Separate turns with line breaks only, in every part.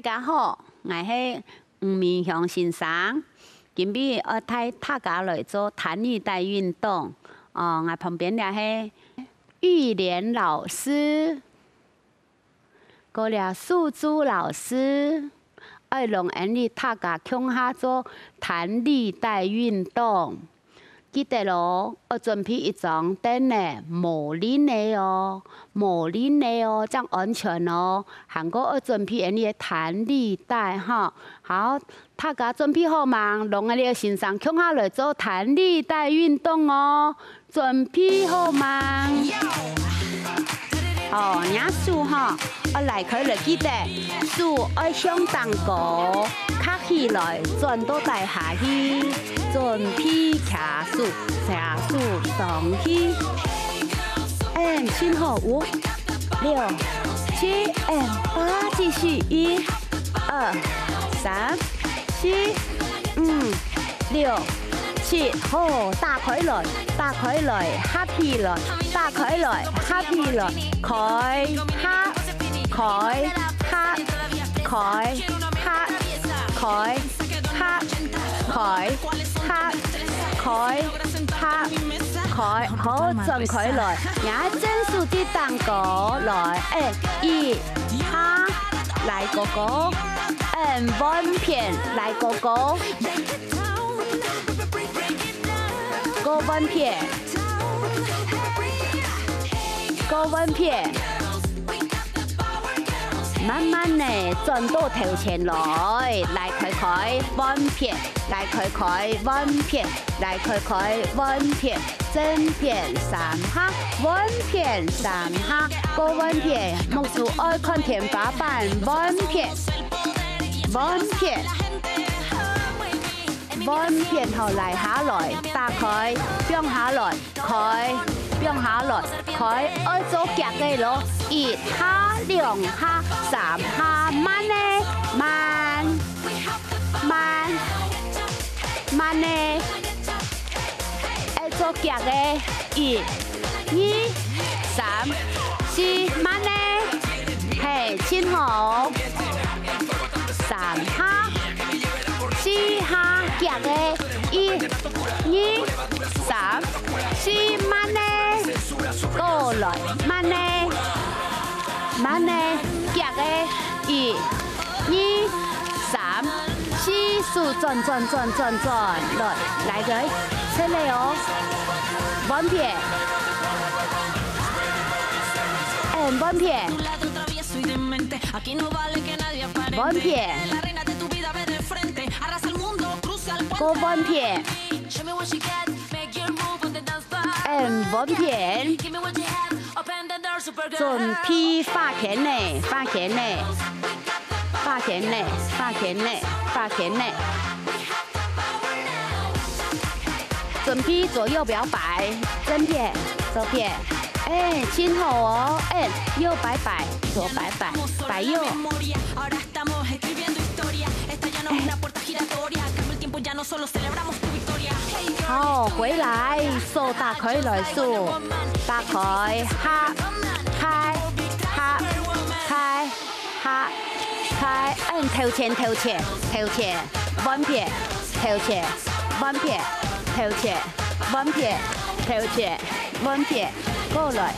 家好，我是吴明祥先生。今日我带大家来做弹力带运动。我旁边咧是玉莲老师，过了素珠老师，爱让你大家共下做弹力带运动。记得咯，我准备一张凳咧，无拎的哦，无拎的哦，这样安全哦。韩国我准备你的弹力带哈，好，大家准备好吗？让你的身上共下来做弹力带运动哦，准备好吗？哦，伢数哈，我来开了记得，数爱向上高，卡起来，转到底下去，准备卡数，卡数上去信号5、6、7、8，继续1、2、3、4、5、6、7，好，打开来，打开来，happy 来，打開來，happy 來，開哈，開哈，開哈，開哈，開哈，開哈，開，好，轉開來，也正數啲蛋糕來，1哈，來哥哥，1片，來哥哥。高温片，高温片，慢慢地轉到頭前來，來開温片，來開温片，來開温片，正片3下，温片3下，高温片，目數愛看天花板，温片，温片。温片後嚟下來，打開，變下來，開，變下來，開，愛做夾嘅咯，1下、2下、3下，慢咧，慢，慢，慢咧，愛做夾嘅，1、2、3、4，慢咧，係前後，3下。4下夾嘅1、2、3、4，慢咧，過來，慢咧，慢咧，夾嘅1、2、3、4，數轉，來佢，出嚟哦，温片，温片，温片。高温片温片，準備發錢呢，發錢呢，發錢呢，發錢呢，發錢呢，準備左右搖擺，正片，左片，前後哦，右擺擺，左擺擺，擺右。好，回來，手打開來數，打開，哈，開，哈，開，哈，開，頭前，温片，頭前，温片，頭前，温片，頭前，温片，過來，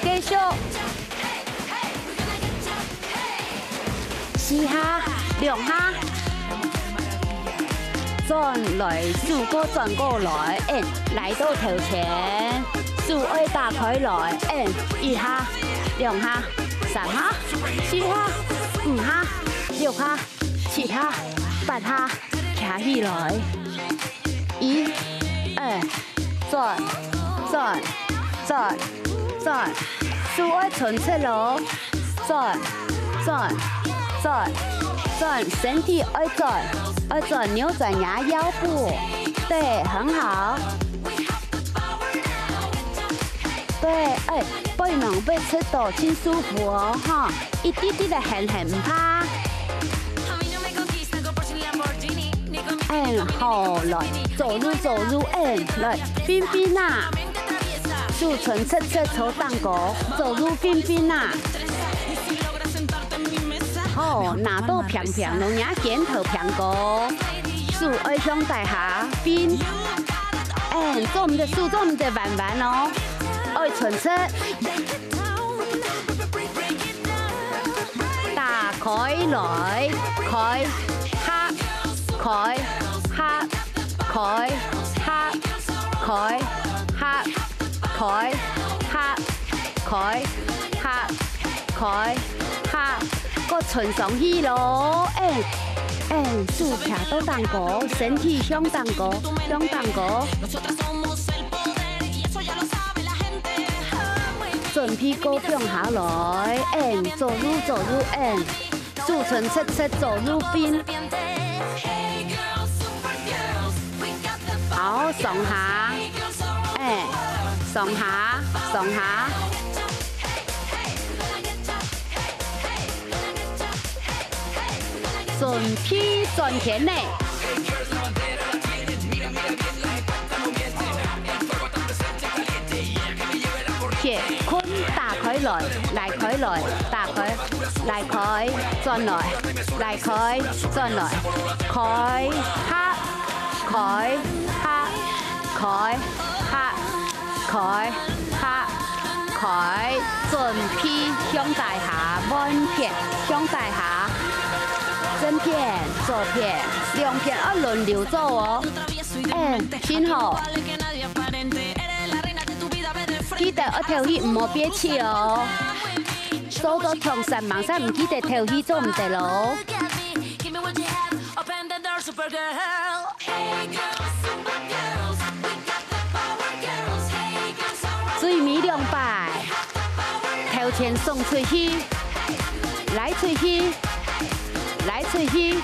繼續4下、2下。轉來數個轉過來，來到頭前，數愛打開來，1下、2下、3下、4下、5下、6下、7下、8下，卡起來，1、2，轉，數愛傳出來，轉，身體愛轉，扭轉牙腰部，對，很好。對，背囊被吃到，挺舒服哦，哈，一滴滴的很怕。好來，走路，來，冰冰啊，數唇切抽蛋糕，走路冰冰啊。好，拿到平平，龙牙剪头平高，树爱向大下边，做唔得树，做唔得弯弯哦，爱纯色，打开来，开黑，开黑，开黑，开黑，开黑，开黑，开黑。 個循上去咯，樹徛到蛋糕，身體向蛋糕，向蛋糕，準備高變下來，走路走路，樹唇切切走路邊，好上下，上下上下。 准批转田呢，铁坤打开来，来开来，打开，来开，转来，来开，转来，开黑，开黑，开黑，开黑，开准批向大下，弯片向大下。 正片、左片、两片啊轮流做哦，先好，記得一條魚唔好憋氣哦，做到同神盲山唔記得條魚做唔得咯。水米200，頭前送出去，來出去。 来出去，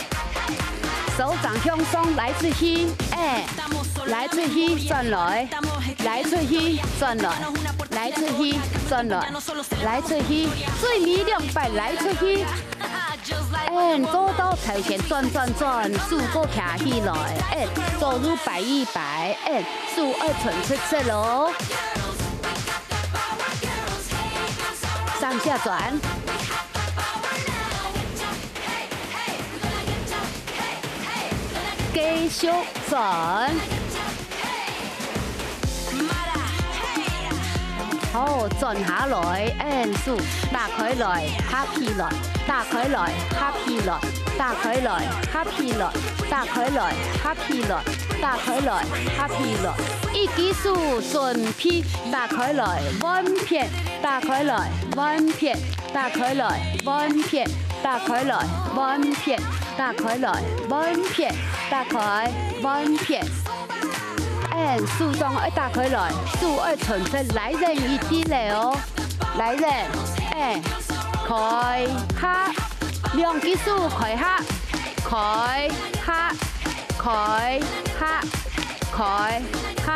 手掌向上，来出去，来出去转来，来出去转来，来出去转来，来出去，水米200来出去，做到头前转转转，树个徛起来，走路摆一摆，树二纯切切咯，上下转。 繼續轉，好轉下來，樹打開來，合起來，打開來，合起來，打開來，合起來，打開來，合起來，打開來，合起來，一記樹準備打開來，彎片，打開來，彎片，打開來，彎片，打開來，彎片。 打开来，弯片，打开，弯片，树桩要打开来，树要纯粹来人一啲嚟哦，来人，开黑，两支树开黑，开黑，开黑，开黑，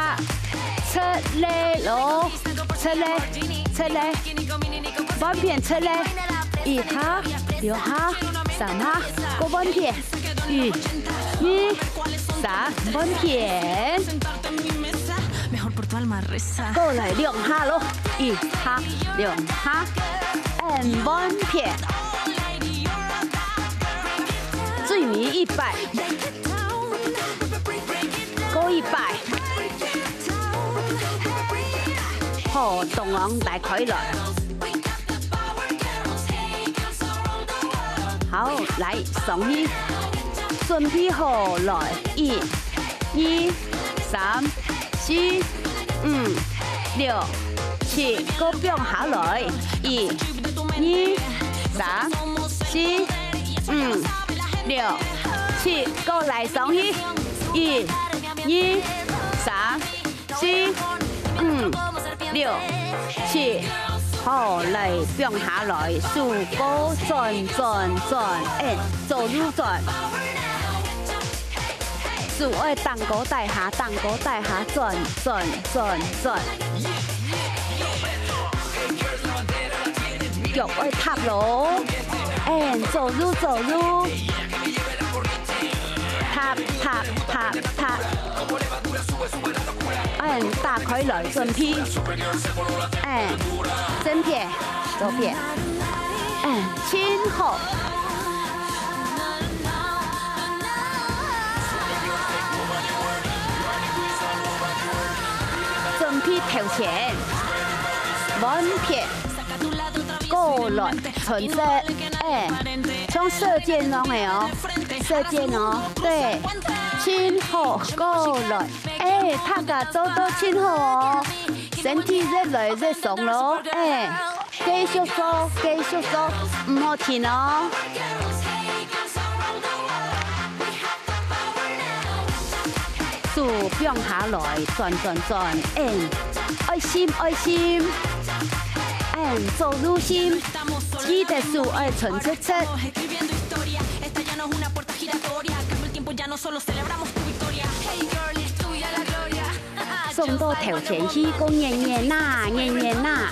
出嚟咯，出嚟，出嚟，弯片出嚟，1下，2下。 3下，個彎片，1、2、3，彎片，過來2下咯，1下2下，彎片，水米100，過100，好，動王大開來。 好，来上去，準備好來，1、2、3、4、5、6、7，個變下來，1、2、3、4、5、6、7，個來上去，1、2、3、4、5、6、7。 好嚟變下來，樹高轉轉轉，走路轉，樹愛蛋糕帶下，蛋糕帶下轉轉轉轉，腳愛踏咯，走路走路，踏踏踏踏。 打開來準備，正片，左片，前後，皮头前，满片过来纯色，哎，从射箭拢的哦，射箭哦，对，亲好过来，哎，大家做到亲好哦，身体越来越爽咯，哎，继续做，继续做，唔好停哦。 树变下来，转转转，爱心爱心，做入心，记得树爱纯粹粹。送到头前去，讲年年呐，年年呐。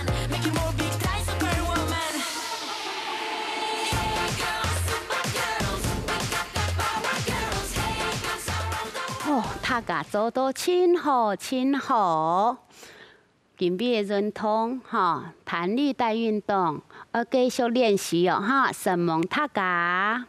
哦，大家做到真好，真好。今日的运动哈，弹力带运动，要继续练习哦哈，希望大家。